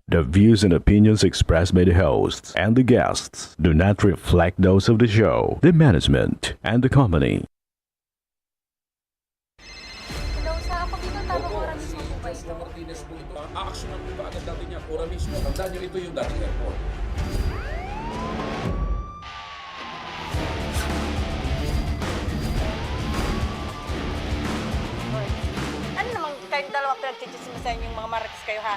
The views and opinions expressed by the hosts and the guests do not reflect those of the show, the management, and the company. Hello, sa Pagkita Tamang Opo, Oras si mo po ba Mr. ito? Martinez po ito. Aaksyonan po ba agad natin yan? Ora mismo. Tandaan nyo, ito yung dating airport. Hoy. Ano namang kayong dalawa pinagchichismisan yung mga marites kayo, ha?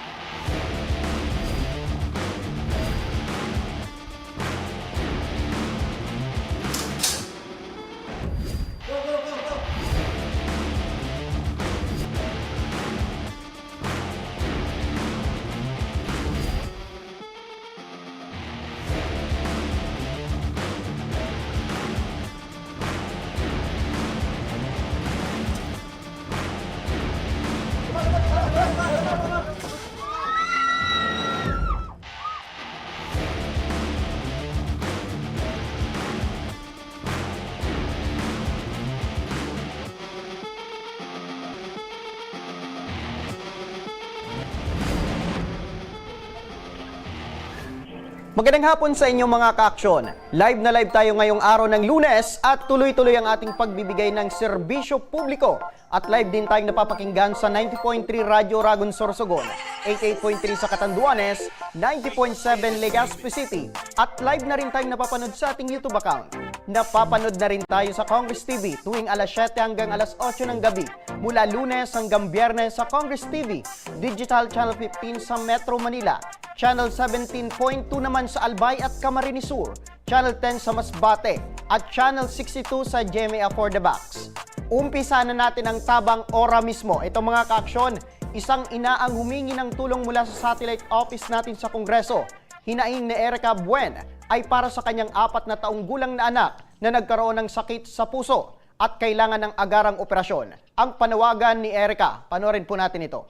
Magandang hapon sa inyong mga ka-aksyon. Live na live tayo ngayong araw ng Lunes at tuloy-tuloy ang ating pagbibigay ng serbisyo publiko. At live din tayong napapakinggan sa 90.3 Radyo Ragon Sorsogon, 88.3 sa Catanduanes, 90.7 Legazpi City. At live na rin tayong napapanood sa ating YouTube account. Napapanood na rin tayo sa Congress TV tuwing alas 7 hanggang alas 8 ng gabi. Mula Lunes hanggang Biyernes sa Congress TV, Digital Channel 15 sa Metro Manila, Channel 17.2 naman sa Albay at Camarines Sur, Channel 10 sa Masbate, at Channel 62 sa GMA for the Box. Umpisa na natin ang tabang ora mismo. Ito mga ka-aksyon, isang ina ang humingi ng tulong mula sa satellite office natin sa Kongreso. Hinaing ni Erica Buen ay para sa kanyang 4 na taong gulang na anak na nagkaroon ng sakit sa puso at kailangan ng agarang operasyon. Ang panawagan ni Erica, panoorin po natin ito.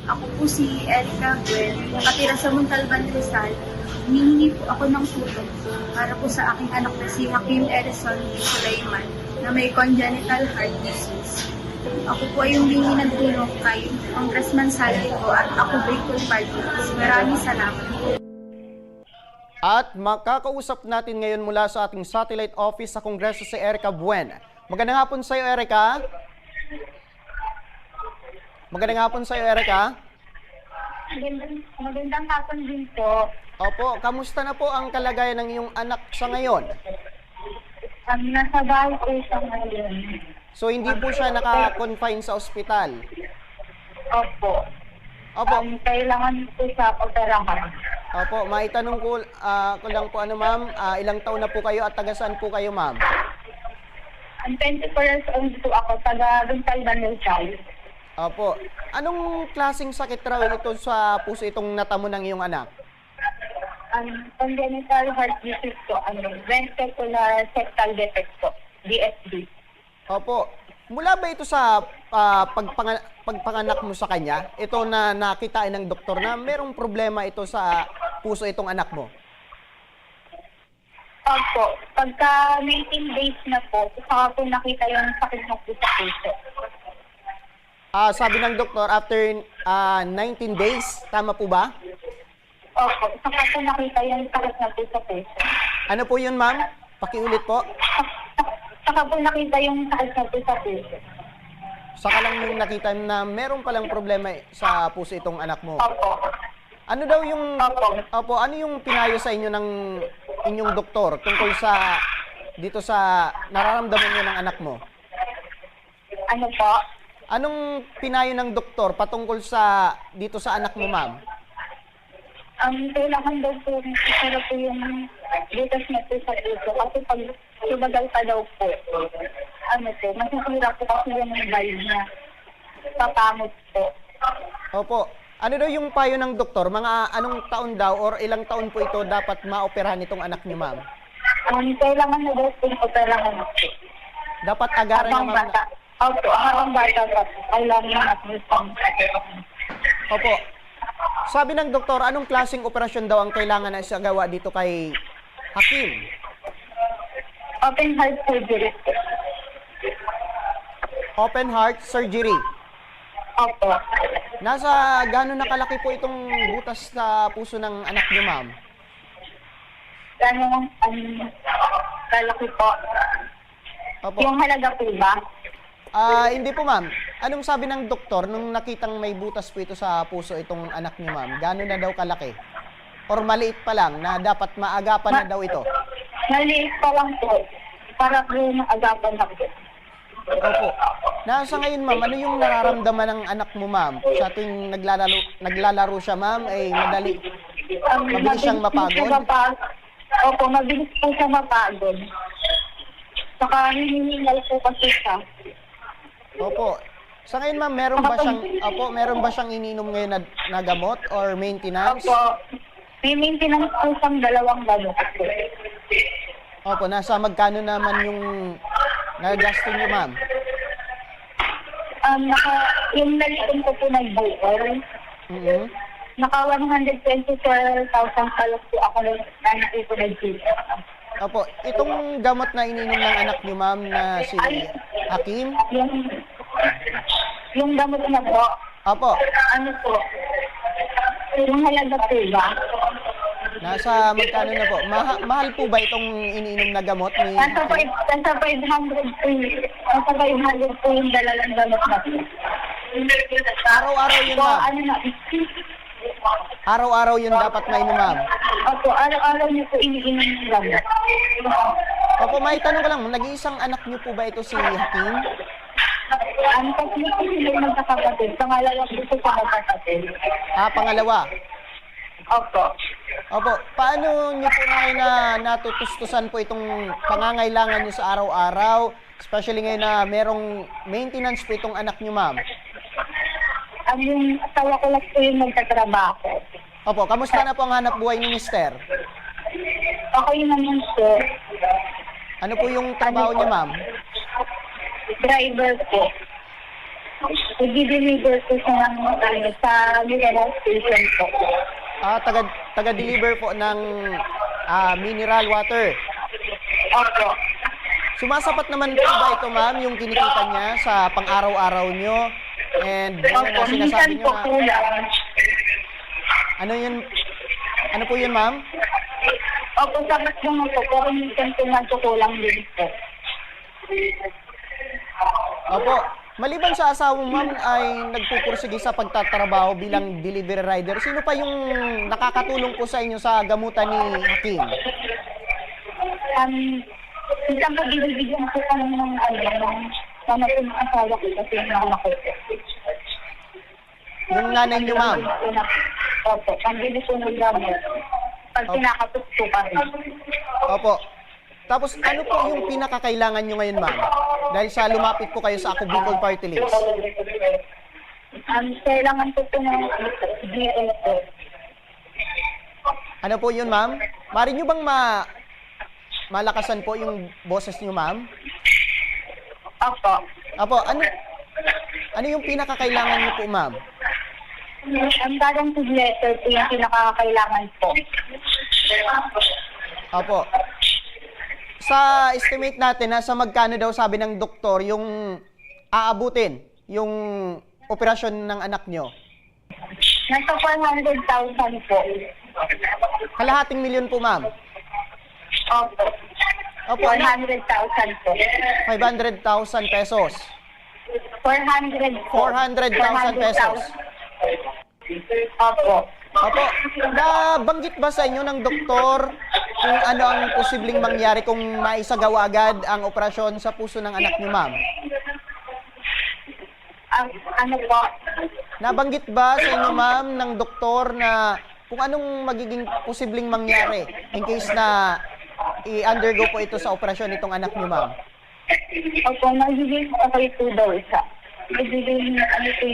Ako po si Erica Buen, nakatira sa Montalban, Rizal. Humihingi po ako ng tulong para po sa aking anak na si Hakim Erison B. Sulaiman na may congenital heart disease. Ako po ay humingi ng tulong kay Congressman Saldico at ako Bicol Party. Maraming salamat. At makakausap natin ngayon mula sa ating satellite office sa Kongreso si Erica Buen. Magandang hapon sa iyo, Erica. Magandang hapon sa iyo, Erica. Magandang hapon din po. Opo, kamusta na po ang kalagayan ng iyong anak sa ngayon? Nasa bahay po siya ngayon. So hindi po siya naka-confine sa ospital? Opo. Opo, Kailangan po siya operahan. opo, maitanong ko lang po ma'am, ilang taon na po kayo at taga saan po kayo, ma'am? Ang 24 years old po ako, taga Montalban, Rizal. Opo, anong klaseng sakit raw ito sa puso itong natamo ng iyong anak? Congenital heart disease po, ventricular septal defect po, VSD. Opo, mula ba ito sa pagpanganak mo sa kanya? Ito na nakitain ng doktor na merong problema ito sa puso itong anak mo? Opo, pagka 19 days na po, saka po nakita yung sakit ng puso sa puso. Sabi ng doktor, after 19 days, tama po ba? Opo, saka po nakita yung sakit ng puso sa puso. Ano po yun, ma'am? Pakiulit po. Saka po nakita yung sakit ng puso sa puso. Saka lang yung nakita na meron palang problema sa puso itong anak mo. Opo. Ano daw yung Opo. ano yung pinayo sa inyo ng inyong doktor tungkol sa dito sa nararamdaman niyo ng anak mo? Ano po? Anong pinayo ng doktor patungkol sa dito sa anak mo, ma'am? Kailangan daw po, para po yung butas na po sa puso. Kasi pag sumagal pa daw po, masisira po kasi yung valve niya. Papamot po. Opo. Ano daw yung payo ng doktor? Mga anong taon daw or ilang taon po ito dapat maoperahan itong anak niyo, ma'am? Kailangan na daw po yung operahan po. Dapat agaran Habang naman. bata. Opo, habang bata pa po. Kailangan natin pang Opo. Sabi ng doktor, anong klaseng operasyon daw ang kailangan na isagawa dito kay Hakim? open heart surgery po. Open heart surgery. Opo. Nasa gano'n na kalaki po itong butas sa puso ng anak niyo, ma'am? Gano'ng kalaki po. Opo. Yung halaga po ba? Hindi po, ma'am. Anong sabi ng doktor nung nakitang may butas po ito sa puso itong anak niyo, ma'am? Gano'n na daw kalaki? Or maliit pa lang na dapat maagapan na daw ito? Maliit pa lang po. Para po agapan na po. Opo. Nasa ngayon, ma'am, ano yung nararamdaman ng anak mo, ma'am? Sa tuwing naglalaro siya, ma'am, ay mabilis siyang mapagod? Opo, mabilis po siya mapagod. Saka hinihingal po kasi siya. Opo. Sa ngayon, ma'am, meron ba siyang ininom ngayon na gamot or maintenance? Opo, may maintenance po siyang 2 gamot po. Opo, nasa magkano naman yung nagagastos niyo, ma'am? Yung nalipon ko po nag-buor, Mhm. naka 124,000 palos po ako na naipon nag-buor. Opo, itong gamot na ininom ng anak niyo, ma'am, na si Hakim? Yung gamot na po, Opo, ano po, yung halaga po ba? nasa magkano na po? Mahal po ba itong iniinom na gamot ni Nasa Hakim? 500 po yung dalalang gamot na po. Araw-araw yun, So, ma'am. ano na, Araw-araw yun dapat mainom, ma'am. opo, araw-araw niyo po iniinom yung gamot. Opo, may tanong ko lang, nag-iisang anak niyo po ba ito si Hakim? Ang tatlo po sila yung magkakapatid, pangalawa po po sa magkakapatid. Pangalawa. Opo. Opo, paano niyo po na natutustusan po itong pangangailangan niyo sa araw-araw? Especially ngayon na merong maintenance po itong anak niyo, ma'am. Yung asawa ko lang po yung magtatrabaho. Opo, kamusta na po ang hanap buhay ni Mister? Okay naman po. Ano po yung trabaho niya, ma'am? Driver po. I-deliver po siya ng sa mineral station po. Taga-deliver po ng mineral water. Opo. Sumasapat naman po ba ito, ma'am, yung kinikita niya sa pang-araw-araw niyo? And yun Opo, na sinasabi minsan niyo po na, kulang. ano po yun, ma'am? Opo, sabat naman po, pero minsan po nagkukulang din po. Opo, maliban sa asawa mo, ma'am, ay nagpupursige sa pagtatrabaho bilang delivery rider. Sino pa yung nakakatulong po sa inyo sa gamutan ni Hakim? Minsan po binibigyan ko kami ng mama po ng asawa ko kasi yung anak ko. Yung nanay niyo, ma'am. Opo, pambili po ng gamot. Pag pinakapos po kami. Opo. Tapos ano po yung pinakakailangan nyo ngayon, ma'am? Dahil sa lumapit po kayo sa Ako Bicol Party List. Kailangan po po ng GL po. Ano po yun, ma'am? Mari nyo bang malakasan po yung boses nyo, ma'am? Opo. Opo, ano yung pinakakailangan nyo po, ma'am? Ang darang food letter po yung pinakakailangan po. Opo. Sa estimate natin, nasa magkano daw sabi ng doktor yung aabutin, yung operasyon ng anak nyo? Nasa 400,000 po. Kalahating milyon po, ma'am. Opo. Opo, 400,000 po. 500,000 pesos. 400 po. 400,000 pesos. Opo. Opo, nabanggit ba sa inyo ng doktor kung ano ang posibleng mangyari kung maisagawa agad ang operasyon sa puso ng anak niyo, ma'am? Ano po? Nabanggit ba sa inyo, ma'am, ng doktor na kung anong magiging posibleng mangyari in case na i-undergo po ito sa operasyon itong anak niyo, ma'am? Opo, magiging okay po daw isa. Magiging ano po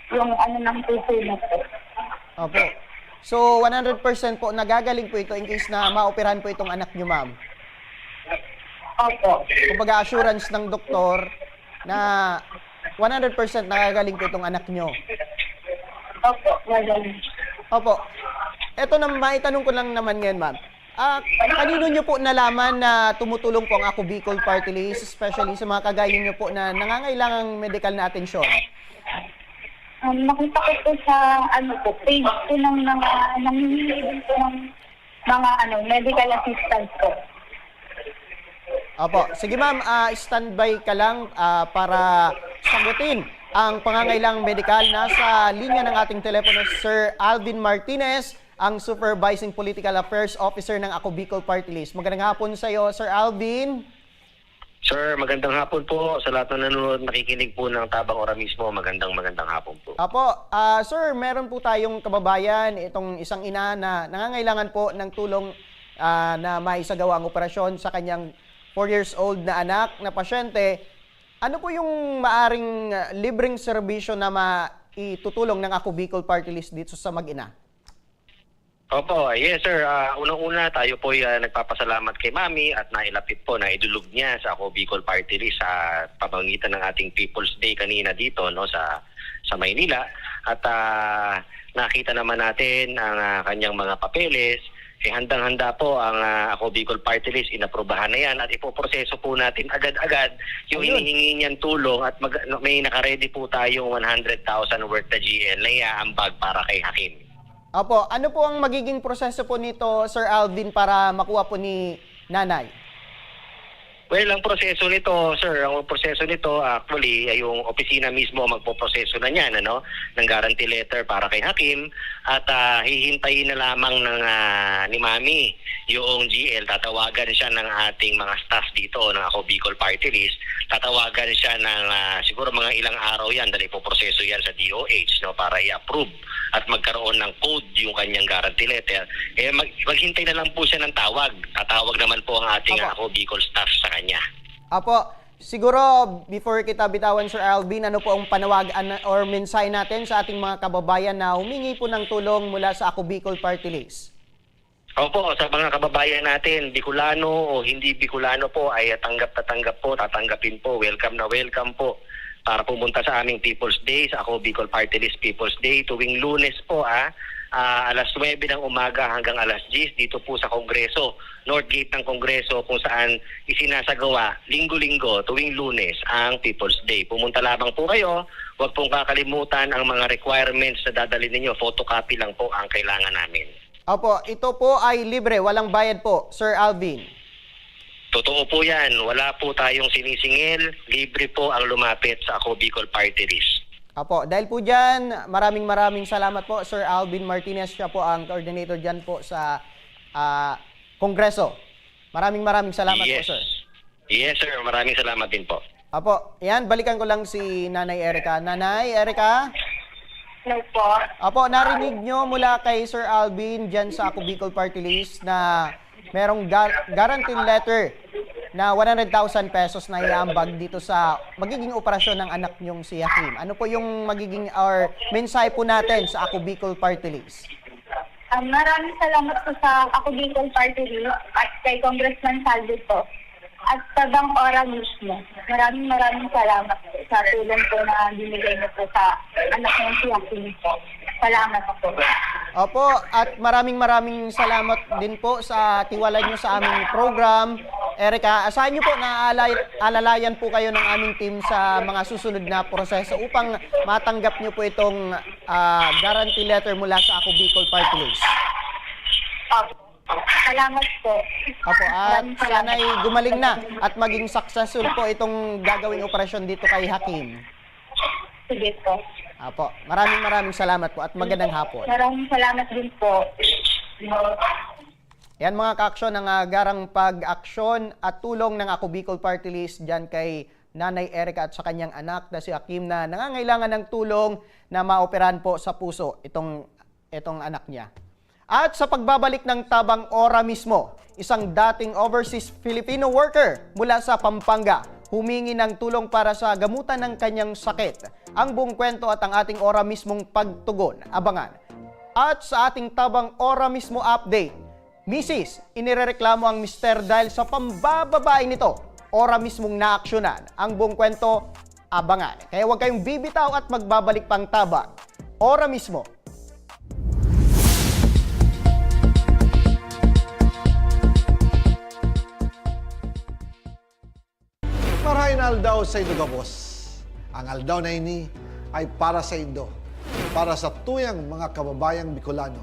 yung ano ng puso na po. Opo. So, 100% po nagagaling po ito in case na maoperahan po itong anak niyo, ma'am. Opo. Kumbaga assurance ng doktor na 100% nagagaling po itong anak niyo. Opo, magaling. Opo. Ito na, maitanong ko lang naman ngayon, ma'am. Kanino nyo po nalaman na tumutulong po ang Ako Bicol Party List, especially sa mga kagaya nyo po na nangangailangang medical na atensyon? Nakita ko po sa page po ng mga namimili din po ng mga medical assistance po. Opo. Sige ma'am, standby ka lang para sagutin ang pangangailangang medikal. Nasa linya ng ating telepono Sir Alvin Martinez, ang Supervising Political Affairs Officer ng Ako Bicol Party List. Magandang hapon sa iyo, Sir Alvin. Sir, magandang hapon po sa lahat ng nanonood, nakikinig po ng Tabang Ora mismo. Magandang hapon po. Apo, sir, meron po tayong kababayan, itong isang ina na nangangailangan po ng tulong na maisagawa ang operasyon sa kanyang 4 years old na anak na pasyente. Ano po yung maaring libreng serbisyo na maitutulong ng Ako Bicol Party List dito sa mag-ina? Opo, yes sir. Unang-una tayo po nagpapasalamat kay Mami at nailapit po na idulog niya sa Ako Bicol Party List sa pamamagitan ng ating People's Day kanina dito sa Maynila. At nakita naman natin ang kanyang mga papeles. Handang-handa po ang Ako Bicol Party List, inaprubahan na yan at ipoproseso po natin agad-agad yung hinihingi niyan tulong at may nakaredy po tayong 100,000 worth na GL na iaambag para kay Hakim. Opo, ano po ang magiging proseso po nito, Sir Alvin, para makuha po ni nanay? Well, ang proseso nito, sir, actually ay yung opisina mismo magpoproseso na niyan, ng guarantee letter para kay Hakim at hihintayin na lamang ng ni Mami yung GL. Tatawagan siya ng ating mga staff dito ng Ako Bicol Party List. Tatawagan siya ng siguro mga ilang araw yan dahil ipoproseso yan sa DOH para i-approve at magkaroon ng code yung kanyang guarantee letter. Maghintay na lang po siya ng tawag. Tatawag naman po ang ating Ako Bicol staff sa kanya. Apo, siguro before kita bitawan, Sir Alvin, ano po ang panawagan or mensahe natin sa ating mga kababayan na humingi po ng tulong mula sa Ako Bicol Party List? Opo, sa mga kababayan natin, Bicolano o hindi Bicolano po ay tanggap na tanggap po, tatanggapin po, welcome na welcome po para pumunta sa aming People's Day, sa Ako Bicol Party List People's Day tuwing Lunes po alas 9 ng umaga hanggang alas 10 dito po sa Kongreso, North Gate ng Kongreso kung saan isinasagawa linggo-linggo tuwing Lunes ang People's Day. Pumunta lamang po kayo, huwag pong kakalimutan ang mga requirements na dadalhin ninyo, photocopy lang po ang kailangan namin. Opo, ito po ay libre, walang bayad po, Sir Alvin. Totoo po yan, wala po tayong sinisingil, libre po ang lumapit sa Ako Bicol Party List. Apo, dahil po dyan, maraming salamat po, Sir Alvin Martinez. Siya po ang coordinator dyan po sa Kongreso. Maraming salamat po, sir. Yes, sir. Maraming salamat din po. Apo, yan, balikan ko lang si Nanay Erica. Nanay Erica? Hello po. Apo, narinig nyo mula kay Sir Alvin dyan sa Ako Bicol Party List na merong guarantee letter na 100,000 pesos na iambag dito sa magiging operasyon ng anak nyong si Hakim. Ano po yung magiging or mensahe po natin sa Ako Bicol Party List? Maraming salamat po sa Ako Bicol Party List at kay Congressman Saldi po at Tabang Ora mismo. Maraming salamat po sa tulong po na binigay niyo po sa anak ng si Hakim po. Salamat po. Opo, at maraming salamat din po sa tiwala nyo sa aming program. Erica, asahan nyo po na alalayan po kayo ng aming team sa mga susunod na proseso upang matanggap nyo po itong guarantee letter mula sa Ako Bicol Party List. Salamat po. Opo, at sana'y gumaling na at maging successful po itong gagawing operasyon dito kay Hakim. Sige po. Opo, maraming salamat po at magandang hapon. Maraming salamat din po. Yan mga ka-aksyon, ang garang pag-aksyon at tulong ng Ako Bicol Party List dyan kay Nanay Erica at sa kanyang anak na si Hakim na nangangailangan ng tulong na maoperahan po sa puso itong anak niya. At sa pagbabalik ng Tabang Ora mismo, isang dating overseas Filipino worker mula sa Pampanga humingi ng tulong para sa gamutan ng kanyang sakit. Ang buong kwento at ang ating Ora mismong pagtugon, abangan. At sa ating Tabang Ora mismo update, Mrs., inirereklamo ang mister dahil sa pambababae nito. Ora mismong naaksyonan. Ang buong kwento, abangan. Kaya huwag kayong bibitaw at magbabalik pang tabang. Ora mismo. Marahin aldaw sa Indo gabos. Ang aldaw na ini ay para sa Indo. para sa tuyang mga kababayang Bicolano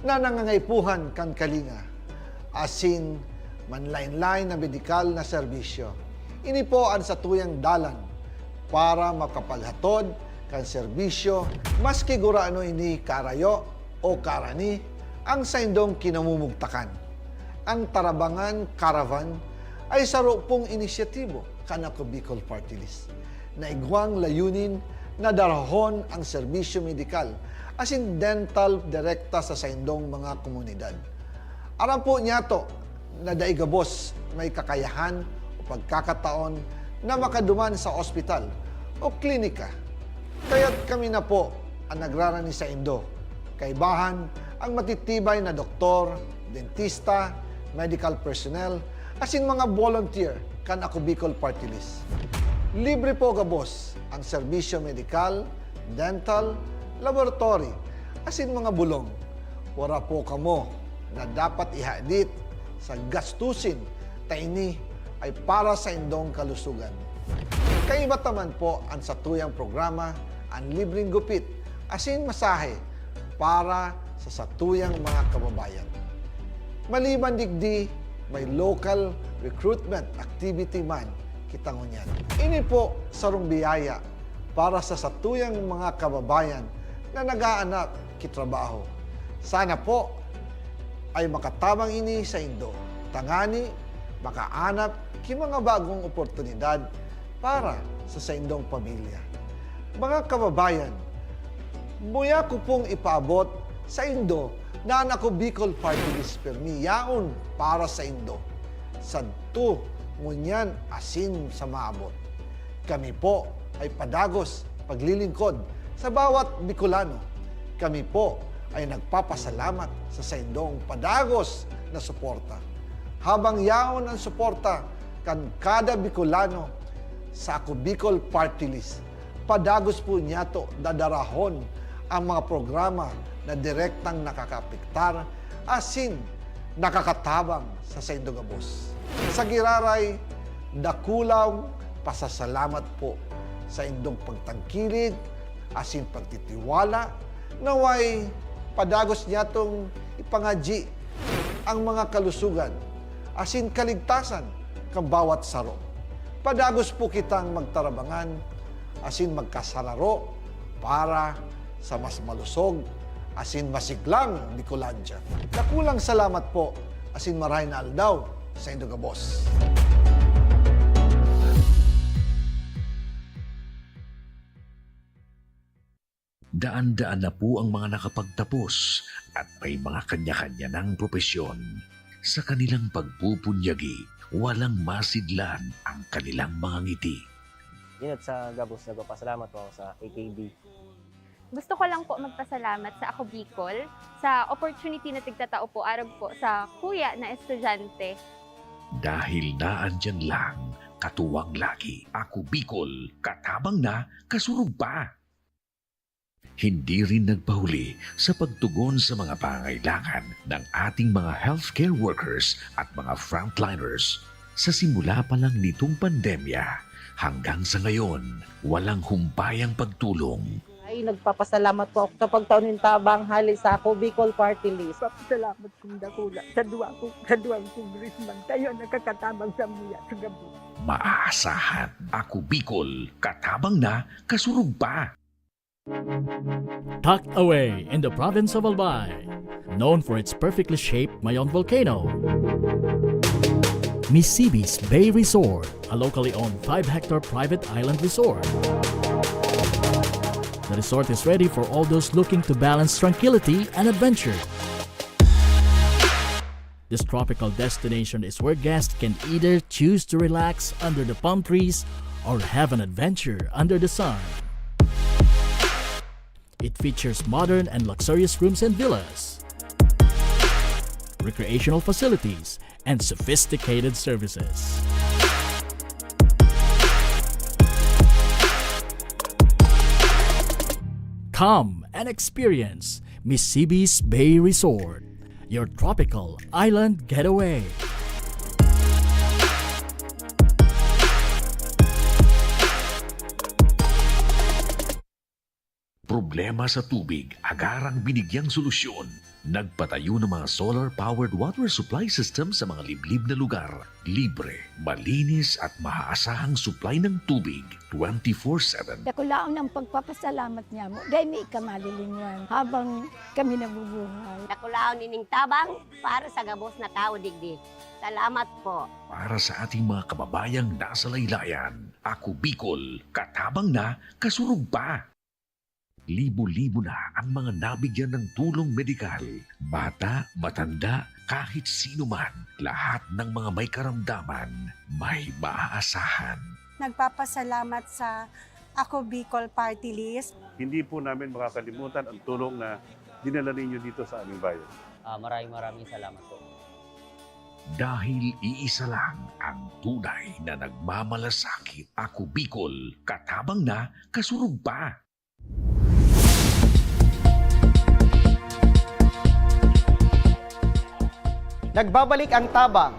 na nangangaipuhan kan kalinga, asin manlain-lain na medikal na serbisyo. Ini po ang sa tuyang dalan para makapalhatod kan serbisyo maski guraano ini karayo o karani ang saindong kinamumugtakan. Ang Tarabangan Caravan ay saro pong inisyatibo kan Ako Bicol Party List na igwang layunin na darahon ang serbisyo medikal asin dental direkta sa saindong mga komunidad. Aram po niya to na daigabos may kakayahan o pagkakataon na makaduman sa ospital o klinika. Kaya't kami na po ang nagrarani sa Indo. Kaibahan ang matitibay na doktor, dentista, medical personnel, asin mga volunteer kan Ako Bicol Party List. Libre po gabos ang serbisyo medikal, dental, laboratory, asin mga bulong. Wala po kamo na dapat ihadit sa gastusin taini ay para sa indong kalusugan. Kaiba taman po ang satuyang programa ang libreng gupit asin masahe para sa satuyang mga kababayan. Maliban digdi, may local recruitment activity man kitangunyan. Ini po sarong biyaya para sa satuyang mga kababayan na nag-aanap kitrabaho. Sana po ay makatabang ini sa Indo. Tangani, makaanap ki mga bagong oportunidad para sa saindong pamilya. Mga kababayan, buya ko pong ipaabot sa Indo na ang Ako Bicol Party List permi yaon para sa Indo. Sadto ngunyan asin sa maabot. Kami po ay padagos paglilingkod sa bawat Bicolano. Kami po ay nagpapasalamat sa saindong padagos na suporta. Habang yaon ang suporta kan kada Bicolano sa Ako Bicol Party List, padagos po niya to dadarahon ang mga programa na direktang nakakapiktar asin nakakatabang sa saindong gabos. Sa giraray, dakulaw pasasalamat po sa indong pagtangkilig asin pagtitiwala naway padagos niya tong ipangadji ang mga kalusugan asin kaligtasan kang bawat saro. Padagos po kitang magtarabangan asin magkasararo para sa mas malusog asin masiglang Bicolandia. Nakulang salamat po asin maray na aldaw sa indong gabos. Daan-daan na po ang mga nakapagtapos at may mga kanya-kanya ng propesyon. Sa kanilang pagpupunyagi, walang masidlan ang kanilang mga ngiti. Yun at sa Gabos, nagpapasalamat po ako sa AKB. Gusto ko lang po magpasalamat sa Ako Bicol sa opportunity na tigtatao po arag po sa kuya na estudyante. Dahil naandyan lang, katuwang lagi, Ako Bicol, katabang na, kasurog pa. Hindi rin nagpahuli sa pagtugon sa mga pangailangan ng ating mga healthcare workers at mga frontliners. Sa simula pa lang nitong pandemya, hanggang sa ngayon, walang humpayang pagtulong. Ay, nagpapasalamat po ako sa pagtaon ng tabang hali sa Ako Bicol Party List. Salamat kong dakula sa duwang congressman. Tayo nakakatabang sa mga sa gabi. Maaasahan, Ako Bicol, katabang na, kasurog pa. Tucked away in the province of Albay, known for its perfectly shaped Mayon volcano, Misibis Bay Resort, a locally owned 5-hectare private island resort. The resort is ready for all those looking to balance tranquility and adventure. This tropical destination is where guests can either choose to relax under the palm trees or have an adventure under the sun. It features modern and luxurious rooms and villas, recreational facilities, and sophisticated services. Come and experience Misibis Bay Resort, your tropical island getaway. problema sa tubig, agarang binigyang solusyon. Nagpatayo ng mga solar-powered water supply system sa mga liblib na lugar. Libre, malinis at maaasahang supply ng tubig 24/7. Dako laon ng pagpapasalamat niya mo. Dahil may kamalilingan habang kami nabubuhay. Nakulaon nining tabang para sa gabos na tao digdig. Salamat po. Para sa ating mga kababayang nasa laylayan, Ako Bicol, katabang na, kasurug pa. Libo-libo na ang mga nabigyan ng tulong medikal. Bata, matanda, kahit sino man, lahat ng mga may karamdaman, may maaasahan. Nagpapasalamat sa Ako Bicol Party List. Hindi po namin makakalimutan ang tulong na dinala ninyo dito sa aming bayan. Maraming salamat po. Dahil iisa lang ang tunay na nagmamalasakit. Ako Bicol, katabang na, kasurug pa. Nagbabalik ang tabang.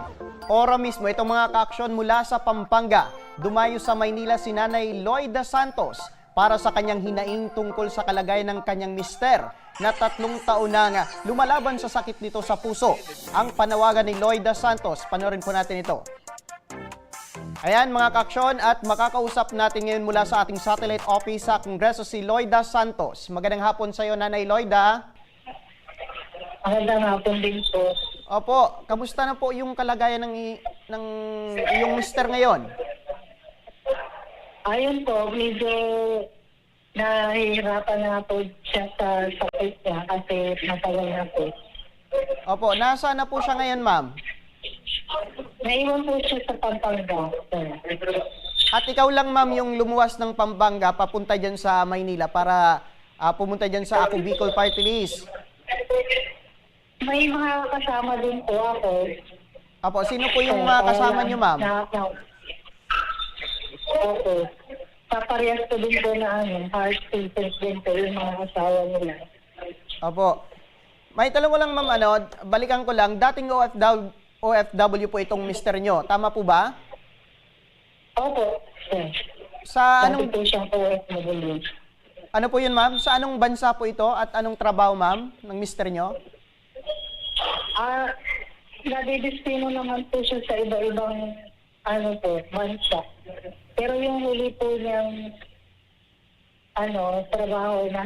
Ora mismo itong mga kaaksyon mula sa Pampanga. Dumayo sa Maynila si Nanay Loida Santos para sa kanyang hinaing tungkol sa kalagayan ng kanyang mister na 3 taon na lumalaban sa sakit nito sa puso. Ang panawagan ni Loida Santos, panoorin po natin ito. Ayan mga kaaksyon, at makakausap natin ngayon mula sa ating satellite office sa Kongreso si Loida Santos. Magandang hapon sa iyo, Nanay Loida. Magandang hapon din po. Opo, kamusta na po yung kalagayan ng iyong mister ngayon? Ayun po, medyo nahihirapan na po siya sa sakit niya kasi matagal na po. Opo, nasaan na po siya ngayon, ma'am? Naiwan po siya sa Pampanga. At ikaw lang, ma'am, yung lumuwas ng Pampanga papunta dyan sa Maynila para pumunta dyan sa Ako Bicol Party List. May mga kasama din po ako. Opo, sino po yung mga kasama niyo, ma'am? Opo. Paparehas ko din po na heart patient din po yung mga asawa nila. Opo. May tanong ko lang, ma'am, balikan ko lang, dating OFW po itong mister nyo. Tama po ba? Opo. Sa anong... po siyang OFW. Ano po yun, ma'am? Sa anong bansa po ito at anong trabaho, ma'am, ng mister nyo? Nadidistino naman po siya sa iba-ibang bansa. Pero yung huli po niyang trabaho na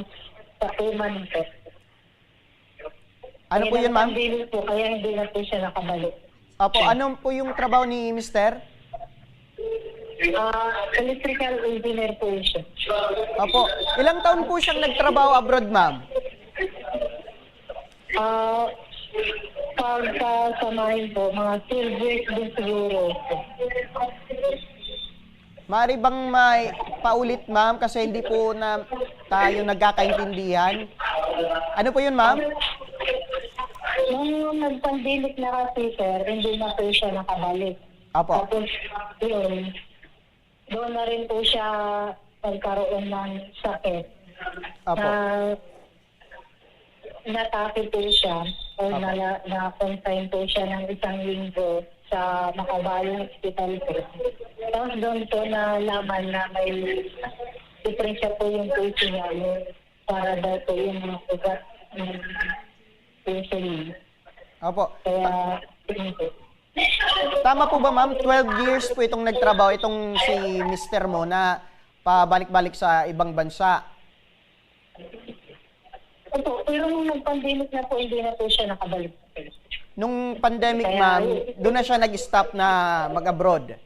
sa Tuman po. Ano po yun, ma'am? Po, kaya hindi na po siya nakabalik. Opo, ano po yung trabaho ni mister? Electrical engineer po siya. Opo, ilang taon po siyang nagtrabaho abroad, ma'am? Pagkasamahin po, mga 12 years din siguro. Maaari bang may paulit, ma'am, kasi hindi po na tayo nagkakaintindihan? Ano po yun, ma'am? Nung nagpandilik na kasi, sir, hindi na po siya nakabalik. Apo. Tapos, yun, doon na rin po siya nagkaroon ng sakit. Apo. Natake po siya o na-confine po siya ng 1 linggo sa Makabayong Hospital po. Tapos doon po nalaman na may diferensya po yung puso niya para daw po yung mga ugat ng puso niya. Opo. Kaya, yun po. Tama po ba, ma'am? 12 years po itong nagtrabaho, itong si mister mo na pabalik-balik sa ibang bansa. Opo, pero nung nag-pandemic na po, hindi na po siya nakabalik. Nung pandemic, ma'am, doon na siya nag-stop na mag-abroad.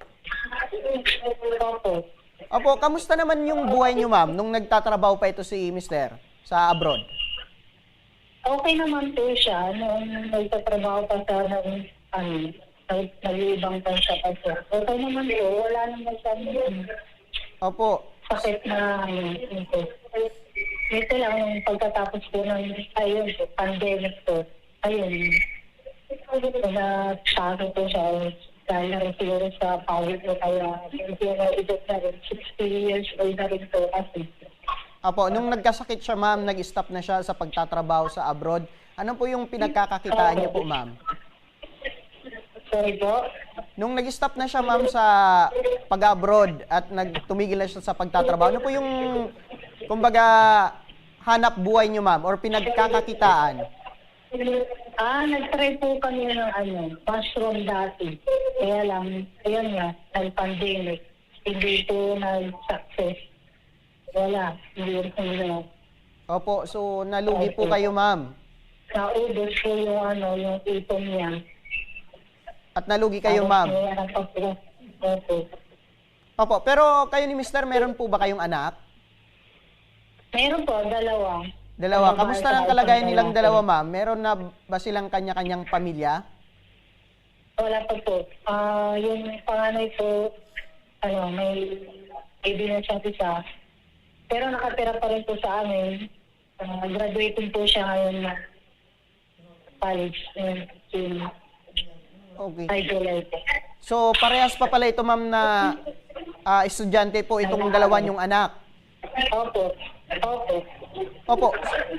Opo. Opo, kamusta naman yung buhay niyo, ma'am, nung nagtatrabaho pa ito si mister sa abroad? Okay naman po siya nung nagtatrabaho pa sa nag-iibang bansa pa siya. Okay naman po, wala naman siya Opo. sakit na ito lang yung pagkatapos po ng pandemic po. Ayun. Natago po siya dahil na rin siguro sa pawit po kaya hindi na edad na rin. 60 years old na rin po kasi. Opo, nung nagkasakit siya, ma'am, nag-stop na siya sa pagtatrabaho sa abroad. Ano po yung pinagkakakitaan niyo po, ma'am? Sorry po? Nung nag-stop na siya, ma'am, sa pag-abroad at nagtumigil na siya sa pagtatrabaho, ano po yung, kumbaga, hanap buhay nyo, ma'am, or pinagkakakitaan? Nag-try po kami ng mushroom dati. Kaya lang, ayun nga, nag-pandemic. Hindi po nag-success. Wala, hindi rin. Opo, so nalugi po kayo, ma'am. Naubos po yung ipon niya. At nalugi kayo, ma'am. Opo, pero kayo ni Mister, meron po ba kayong anak? Meron po, dalawa. Dalawa. Kamusta ang kalagayan nilang dalawa, ma'am? Meron na ba silang kanya-kanyang pamilya? Wala pa po. Yung panganay po, may baby na siya isa. Pero nakatira pa rin po sa amin. Graduating po siya ngayon na college. Okay. High July po. So, parehas pa pala ito, ma'am, na estudyante po itong dalawa niyong anak. Opo. Opo. Opo.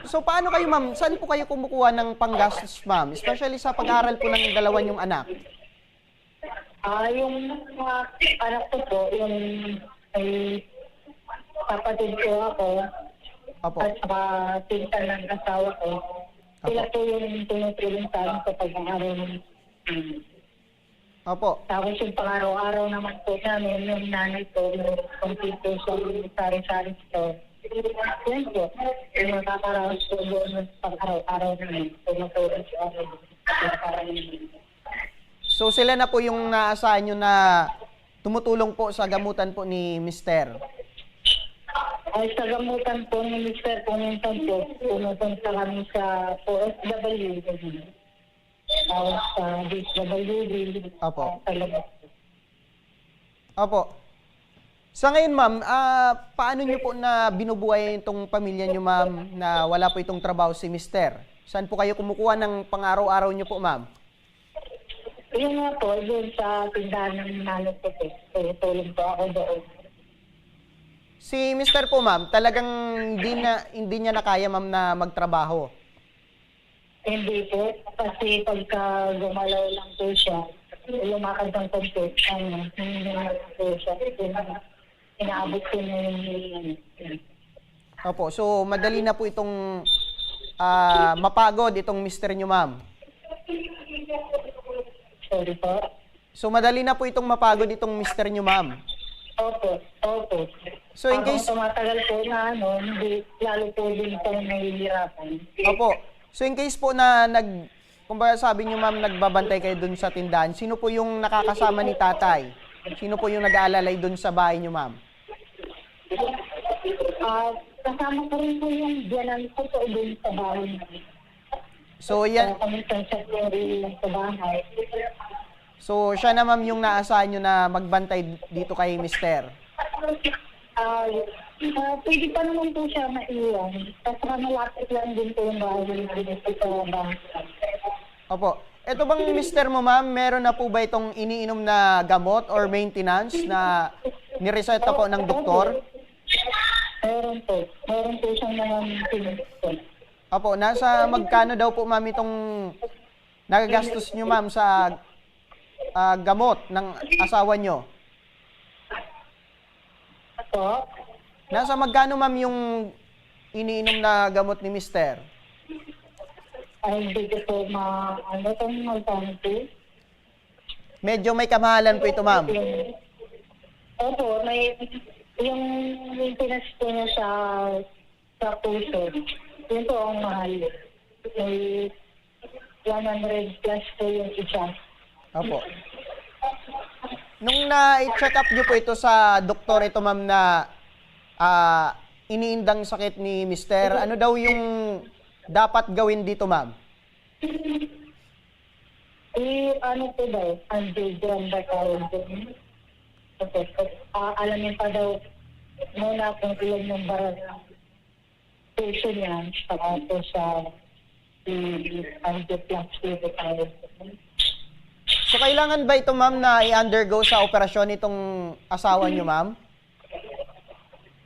So, paano kayo, ma'am? Saan po kayo kumukuha ng panggastos, ma'am? Especially sa pag-aaral po ng dalawa niyong anak. Yung mga anak ko po, yung may kapatid ko ako, Opo. at saka pinsan ng asawa ko, sila po yung tinutulong sa amin sa pag-aaral. Opo. Tapos yung pang-araw-araw naman po namin, yung nanay ko, yung computer sa sari-sari store. Yan po, yung nakakaraos po doon pang-araw-araw namin, tumutulong sa amin. So, sila na po yung naasahan nyo na tumutulong po sa gamutan po ni Mister. Ay, sa gamutan po ni Mister, pumuntan po, pumupunta kami sa OFW. Tapos sa DSWD. Opo. Opo. Sa ngayon, ma'am, paano nyo po na binubuhay itong pamilya nyo, ma'am, na wala po itong trabaho si Mister? Saan po kayo kumukuha ng pang-araw-araw nyo po, ma'am? Yun nga po, doon sa tindahan ng nanay ko po. Tulong po ako doon. Si Mister po, ma'am, talagang hindi niya na kaya, ma'am, na magtrabaho. Hindi po, kasi pagka gumalaw lang po siya, lumakad ng konti, hindi na po siya. Inaabot ko na yung Opo, so madali na po itong mapagod itong Mister nyo, ma'am. Sorry po. So madali na po itong mapagod itong Mister nyo, ma'am. Opo, opo. So in case... tumatagal po na hindi, lalo po din po nahihirapan. Opo. So in case po na kumbaga sabi nyo, ma'am, nagbabantay kayo dun sa tindahan, sino po yung nakakasama ni tatay? Sino po yung nag-aalalay dun sa bahay nyo, ma'am? Kasama ko rin po yung biyanan ko po dun sa bahay namin. So yan... sa bahay. So siya na, ma'am, yung naasahan nyo na magbantay dito kay Mister? Pwede pa naman po siya maiwan. Kasi malapit lang din po yung bahay dito sa bahay. Opo. Ito bang Mister mo, ma'am, meron na po ba itong iniinom na gamot or maintenance na nireseta po ng doktor? Meron po. Meron po siyang mga maintenance po. Opo. Nasa magkano daw po, ma'am, itong nagagastos nyo, ma'am, sa gamot ng asawa nyo? Opo. Nasa magkano, ma'am, yung iniinom na gamot ni Mister? Ay, hindi ko po itong magkano. Medyo may kamahalan po ito, ma'am. Opo, may yung maintenance po niya sa puso. Yun po ang mahal. May 100 plus po yung isa. Opo. Nung na-check up nyo po ito sa doktor, ito, ma'am, na iniindang sakit ni Mister, ano daw yung dapat gawin dito, ma'am? Ano po daw? Angiogram ba tawag doon? Okay. Alamin pa daw muna kung ilan yung barang puso niya saka po sa angioplasty ba tawag doon. So, kailangan ba ito, ma'am, na i-undergo sa operasyon itong asawa nyo, ma'am?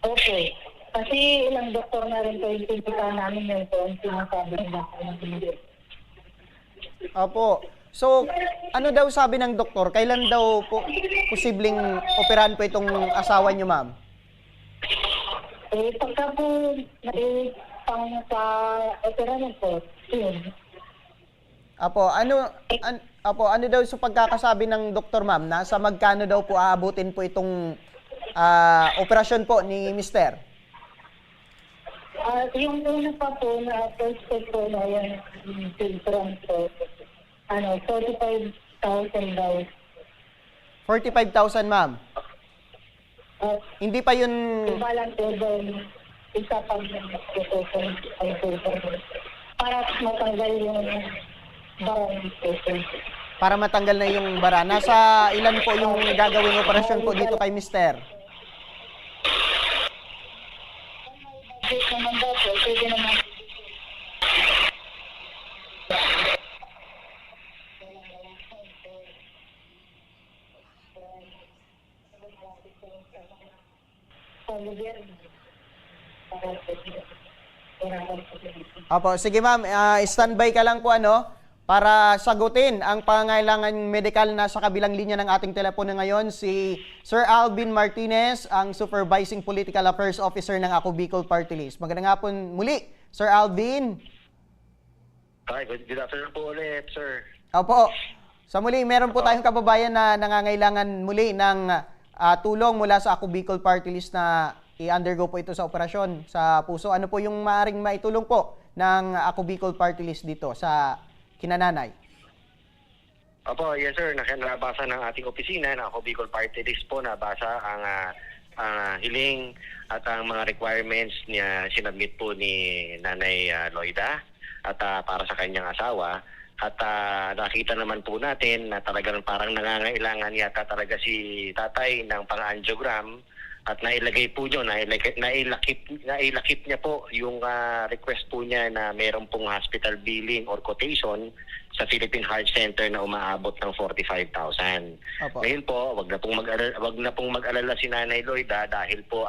Okay. Kasi ilang doktor na rin po yung pinita namin yun po ang sinasabi nila. Opo. So, ano daw sabi ng doktor? Kailan daw po posibleng operahan po itong asawa nyo, ma'am? Pagka po pang sa operahan po. Yun. Apo, ano daw sa pagkakasabi ng doktor, ma'am, nasa magkano daw po aabutin po itong operasyon po ni Mister? Yung una pa po na first step po na yung filtran po, 45,000 daw. 45,000, ma'am. Hindi pa yun... Ibalan po doon, isa pang ang filtran. Para matanggal yung barang po. Para matanggal na yung bara. Nasa ilan po yung gagawing operasyon po dito kay Mister? Pwede naman daw po, pwede naman. Opo, sige ma'am, standby ka lang po para sagutin ang pangangailangan medikal na sa kabilang linya ng ating telepono ngayon, si Sir Alvin Martinez, ang Supervising Political Affairs Officer ng Ako Bicol Party List. Magandang hapon muli, Sir Alvin. Hi, good afternoon po ulit, sir. Opo, sa muli, meron po tayong kababayan na nangangailangan muli ng tulong mula sa Ako Bicol Party List na i-undergo po ito sa operasyon sa puso. Ano po yung maaaring maitulong po ng Ako Bicol Party List dito sa kinananay? Opo, yes sir. Nabasa ng ating opisina na Ako Bicol Party List po, nabasa ang hiling at ang mga requirements niya sinabmit po ni Nanay Loida at para sa kanyang asawa. At nakita naman po natin na talagang parang nangangailangan yata talaga si tatay ng pang-angiogram at nailagay po nyo, nailakip niya po yung request po niya na meron pong hospital billing or quotation sa Philippine Heart Center na umaabot ng 45,000. Ngayon po, wag na pong mag-alala si Nanay Loida dahil po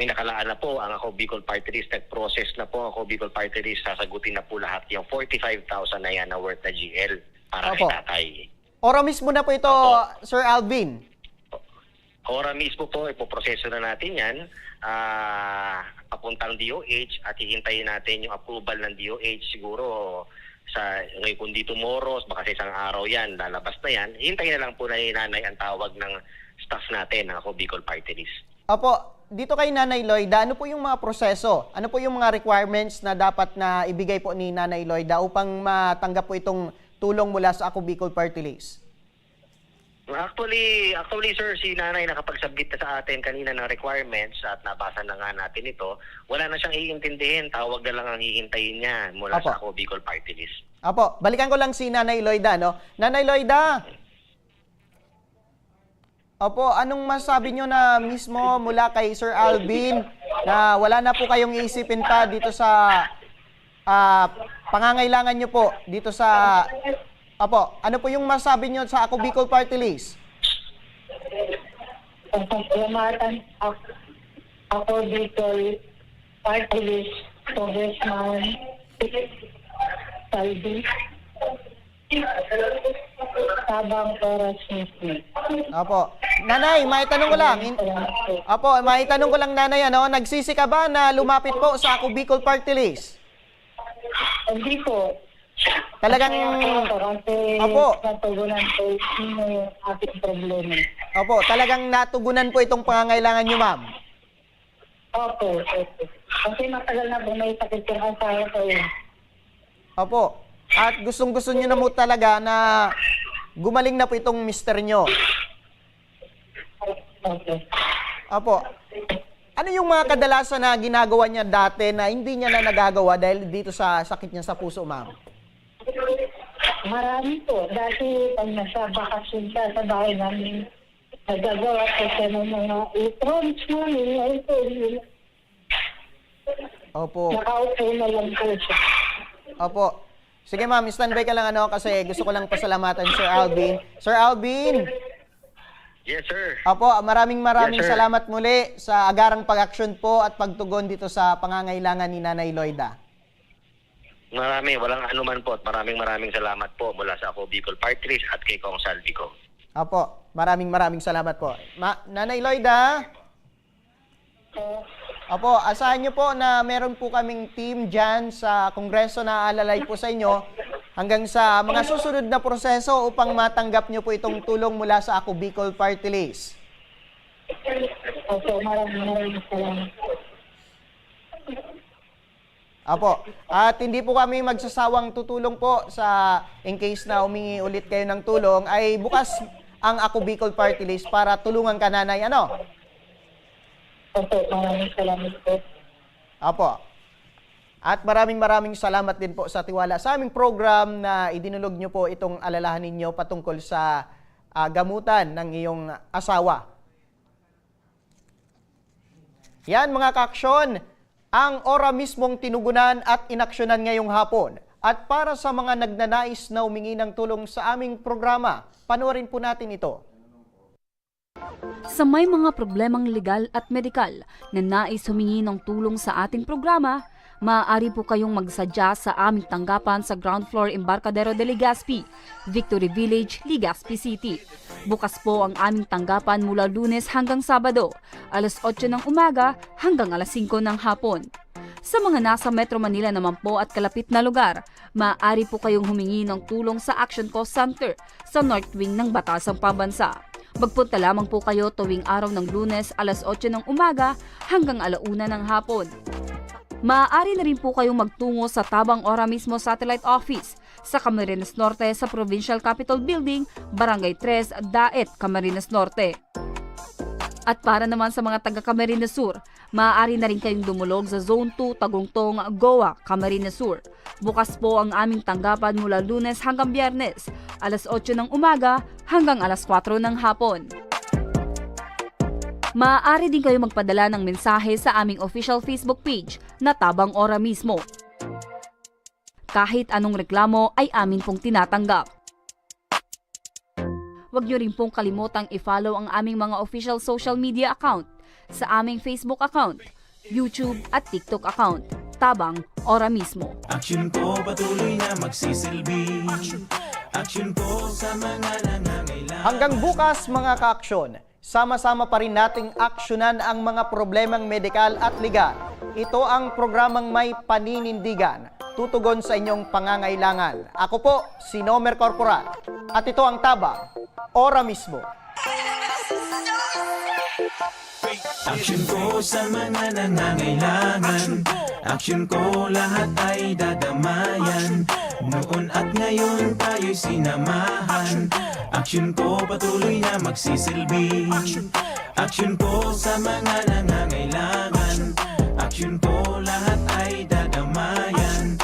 may nakalaan na po ang Ako Bicol Party List, nag-process na po ang Ako Bicol Party List, sasagutin na po lahat yung 45,000 na yan na worth na GL para kay tatay. Ora mismo na po ito, Sir Alvin. Ora mismo po, ipoproseso na natin yan papuntang DOH at hihintayin natin yung approval ng DOH siguro ngayon kundi tomorrow, baka sa isang araw yan, lalabas na yan. Hihintayin na lang po na Nanay ang tawag ng staff natin ng Ako Bicol Party List. Opo, dito kay Nanay Loida, ano po yung mga proseso? Ano po yung mga requirements na dapat na ibigay po ni Nanay Loida upang matanggap po itong tulong mula sa Ako Bicol Party List? Actually sir, si Nanay nakapag-submit na sa atin kanina ng requirements at nabasa na nga natin ito. Wala na siyang iintindihin, tawag na lang ang hihintayin niya mula sa Ako Bicol Party List. Apo, balikan ko lang si Nanay Loida, Nanay Loida! Opo, anong masabi nyo na mismo mula kay Sir Alvin na wala na po kayong iisipin pa dito sa pangangailangan nyo po dito sa... Opo, ano po yung masabi nyo sa Ako Bicol Party List? Pasalamatan Ako Bicol Party List, Congressman Salvi, Tabang Oras Mismo. Opo. Nanay, maitanong ko lang. Opo, maitanong ko lang, Nanay, nagsisi ka ba na lumapit po sa Ako Bicol Party List? Hindi po. Talagang... Opo. Natugunan po yung ating problema. Opo, talagang natugunan po itong pangangailangan nyo, ma'am? Opo. Kasi matagal na po may sakit yung asawa ko yun. Opo. At gustong-gusto nyo na mo talaga na gumaling na po itong mister nyo. Okay. Opo. Ano yung mga kadalasan na ginagawa niya dati na hindi niya na nagagawa dahil dito sa sakit niya sa puso, ma'am? Marami po. Dati pag nasa bakasyon ka sa bahay namin, nagagawa ko siya ng mga electronics namin. Opo. Nakaupo na lang po siya. Opo. Sige ma'am, standby ka lang kasi gusto ko lang pasalamatan Sir Alvin. Sir Alvin! Yes, sir. Opo, maraming Yes, sir. salamat muli sa agarang pag-aksyon po at pagtugon dito sa pangangailangan ni Nanay Loida. Walang anuman po at maraming salamat po mula sa Ako Bicol Party List at kay Kong Salvi ko. Opo, maraming salamat po. Nanay Loida? Opo, asahan nyo po na meron po kaming team dyan sa Kongreso na aalalay po sa inyo hanggang sa mga susunod na proseso upang matanggap nyo po itong tulong mula sa Ako Bicol Party List. Opo, maraming salamat. Apo, at hindi po kami magsasawang tutulong po sa in case na humingi ulit kayo ng tulong, ay bukas ang Ako Bicol Party List para tulungan ka, nanay, ano? Opo, maraming salamat po. Apo. At maraming salamat din po sa tiwala sa aming program na idinulog nyo po itong alalahanin ninyo patungkol sa gamutan ng iyong asawa. Yan mga kaaksyon, ang ora mismong tinugunan at inaksyonan ngayong hapon. At para sa mga nagnanais na humingi ng tulong sa aming programa, panoorin po natin ito. Sa may mga problemang legal at medikal na nais humingi ng tulong sa ating programa, maaari po kayong magsadya sa aming tanggapan sa ground floor Embarcadero de Legazpi, Victory Village, Legazpi City. Bukas po ang aming tanggapan mula Lunes hanggang Sabado, alas 8 ng umaga hanggang alas 5 ng hapon. Sa mga nasa Metro Manila naman po at kalapit na lugar, maaari po kayong humingi ng tulong sa Action Cost Center sa North Wing ng Batasang Pambansa. Magpunta lamang po kayo tuwing araw ng Lunes alas 8 ng umaga hanggang alauna ng hapon. Maaari na rin po kayong magtungo sa Tabang Ora mismo Satellite Office sa Camarines Norte sa Provincial Capitol Building, Barangay 3, Daet, Camarines Norte. At para naman sa mga taga Camarines Sur, maaari na rin kayong dumulog sa Zone 2, Tagungtong, Goa, Camarines Sur. Bukas po ang aming tanggapan mula Lunes hanggang Biyernes, alas 8 ng umaga hanggang alas 4 ng hapon. Maaari din kayo magpadala ng mensahe sa aming official Facebook page na Tabang Ora mismo. Kahit anong reklamo ay amin pong tinatanggap. Huwag niyo rin pong kalimutang i-follow ang aming mga official social media account sa aming Facebook account, YouTube at TikTok account, Tabang Ora mismo. Action ko patuloy na magsisilbi. Action ko sa mga nangangailangan. Hanggang bukas mga kaaksyon, sama-sama pa rin nating aksyonan ang mga problemang medikal at legal. Ito ang programang may paninindigan, tutugon sa inyong pangangailangan. Ako po, si Nomer Corporal. At ito ang Tabang Ora mismo. Action ko sa mga nangangailangan. Action ko lahat ay dadamayan. Noon at ngayon tayo'y sinamahan. Action ko patuloy na magsisilbi. Action ko sa mga nangangailangan. Action ko lahat ay dadamayan.